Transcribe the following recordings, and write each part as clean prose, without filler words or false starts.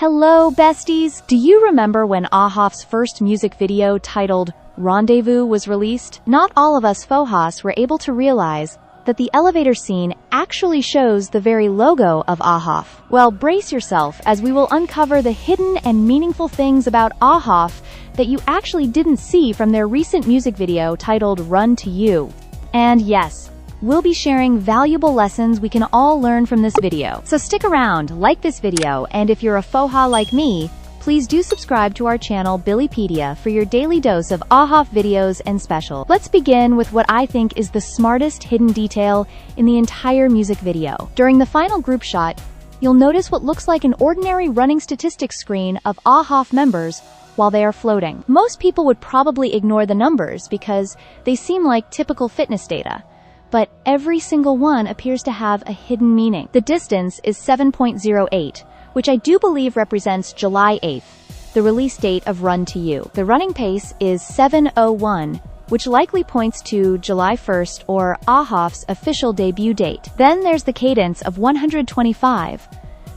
Hello, besties! Do you remember when AHOF's first music video titled Rendezvous was released? Not all of us FOHAs were able to realize that the elevator scene actually shows the very logo of AHOF. Well, brace yourself as we will uncover the hidden and meaningful things about AHOF that you actually didn't see from their recent music video titled Run to You. And yes, we'll be sharing valuable lessons we can all learn from this video. So stick around, like this video, and if you're a FOHA like me, please do subscribe to our channel Billypedia for your daily dose of AHOF videos and special. Let's begin with what I think is the smartest hidden detail in the entire music video. During the final group shot, you'll notice what looks like an ordinary running statistics screen of AHOF members while they are floating. Most people would probably ignore the numbers because they seem like typical fitness data, but every single one appears to have a hidden meaning. The distance is 7.08, which I do believe represents July 8th, the release date of Run to You. The running pace is 7:01, which likely points to July 1st or AHOF's official debut date. Then there's the cadence of 125,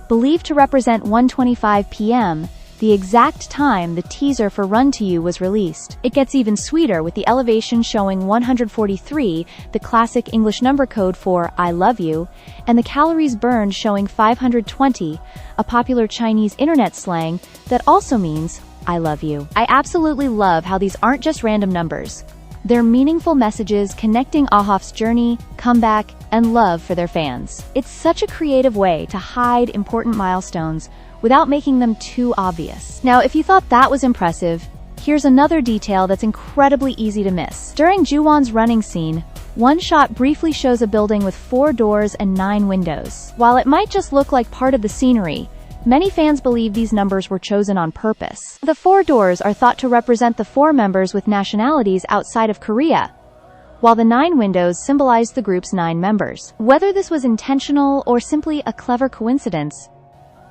believed to represent 1:25 p.m., the exact time the teaser for Run to You was released. It gets even sweeter with the elevation showing 143, the classic English number code for I love you, and the calories burned showing 520, a popular Chinese internet slang that also means I love you. I absolutely love how these aren't just random numbers. They're meaningful messages connecting AHOF's journey, comeback, and love for their fans. It's such a creative way to hide important milestones without making them too obvious. Now, if you thought that was impressive, here's another detail that's incredibly easy to miss. During Juwon's running scene, one shot briefly shows a building with 4 doors and 9 windows. While it might just look like part of the scenery, many fans believe these numbers were chosen on purpose. The 4 doors are thought to represent the 4 members with nationalities outside of Korea, while the 9 windows symbolize the group's 9 members. Whether this was intentional or simply a clever coincidence,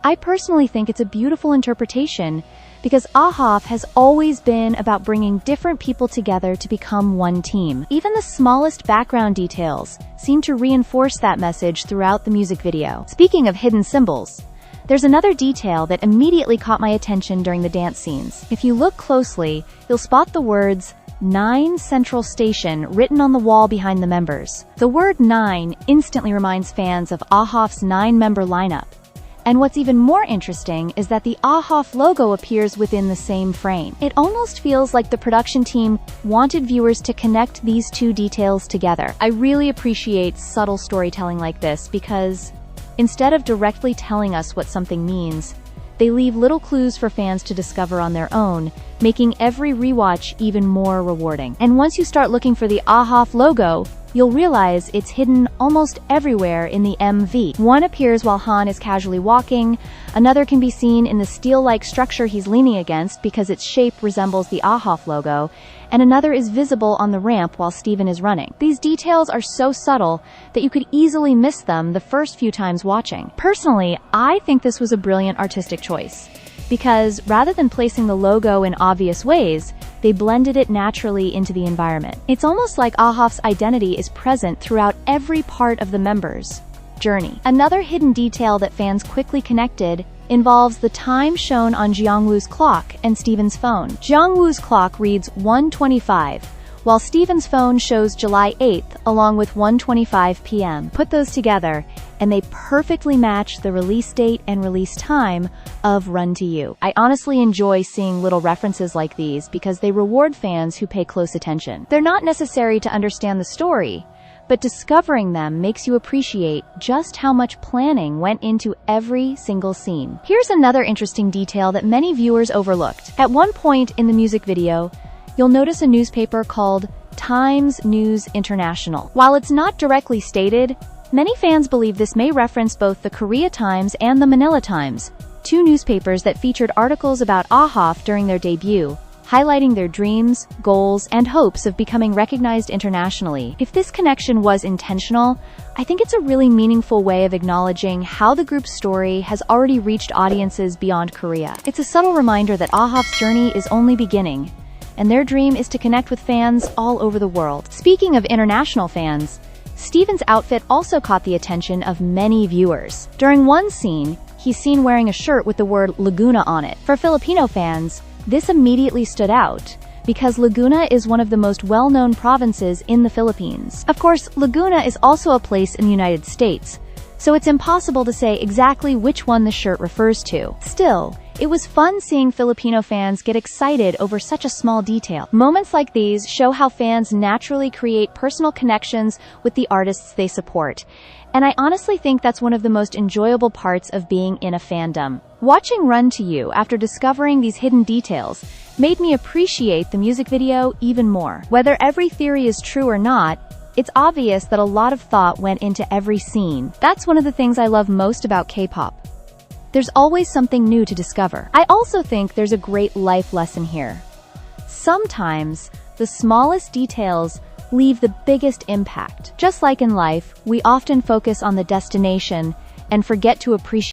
I personally think it's a beautiful interpretation because AHOF has always been about bringing different people together to become one team. Even the smallest background details seem to reinforce that message throughout the music video. Speaking of hidden symbols, there's another detail that immediately caught my attention during the dance scenes. If you look closely, you'll spot the words 9 Central Station written on the wall behind the members. The word 9 instantly reminds fans of AHOF's 9-member lineup. And what's even more interesting is that the AHOF logo appears within the same frame. It almost feels like the production team wanted viewers to connect these two details together. I really appreciate subtle storytelling like this because instead of directly telling us what something means, they leave little clues for fans to discover on their own, making every rewatch even more rewarding. And once you start looking for the AHOF logo, you'll realize it's hidden almost everywhere in the MV. One appears while Han is casually walking, another can be seen in the steel-like structure he's leaning against because its shape resembles the AHOF logo, and another is visible on the ramp while Steven is running. These details are so subtle that you could easily miss them the first few times watching. Personally, I think this was a brilliant artistic choice, because rather than placing the logo in obvious ways, they blended it naturally into the environment. It's almost like AHOF's identity is present throughout every part of the members' journey. Another hidden detail that fans quickly connected involves the time shown on Jeongwoo's clock and Steven's phone. Jeongwoo's clock reads 1:25, while Steven's phone shows July 8th along with 1:25 p.m. Put those together, and they perfectly match the release date and release time of Run to You. I honestly enjoy seeing little references like these because they reward fans who pay close attention. They're not necessary to understand the story, but discovering them makes you appreciate just how much planning went into every single scene. Here's another interesting detail that many viewers overlooked. At one point in the music video, you'll notice a newspaper called Times News International. While it's not directly stated, many fans believe this may reference both the Korea Times and the Manila Times, 2 newspapers that featured articles about AHOF during their debut, highlighting their dreams, goals, and hopes of becoming recognized internationally. If this connection was intentional, I think it's a really meaningful way of acknowledging how the group's story has already reached audiences beyond Korea. It's a subtle reminder that AHOF's journey is only beginning, and their dream is to connect with fans all over the world. Speaking of international fans, Steven's outfit also caught the attention of many viewers. During one scene, he's seen wearing a shirt with the word Laguna on it. For Filipino fans, this immediately stood out, because Laguna is one of the most well-known provinces in the Philippines. Of course, Laguna is also a place in the United States, so it's impossible to say exactly which one the shirt refers to. Still, it was fun seeing Filipino fans get excited over such a small detail. Moments like these show how fans naturally create personal connections with the artists they support, and I honestly think that's one of the most enjoyable parts of being in a fandom. Watching Run to You after discovering these hidden details made me appreciate the music video even more. Whether every theory is true or not, it's obvious that a lot of thought went into every scene. That's one of the things I love most about K-pop. There's always something new to discover. I also think there's a great life lesson here. Sometimes, the smallest details leave the biggest impact. Just like in life, we often focus on the destination and forget to appreciate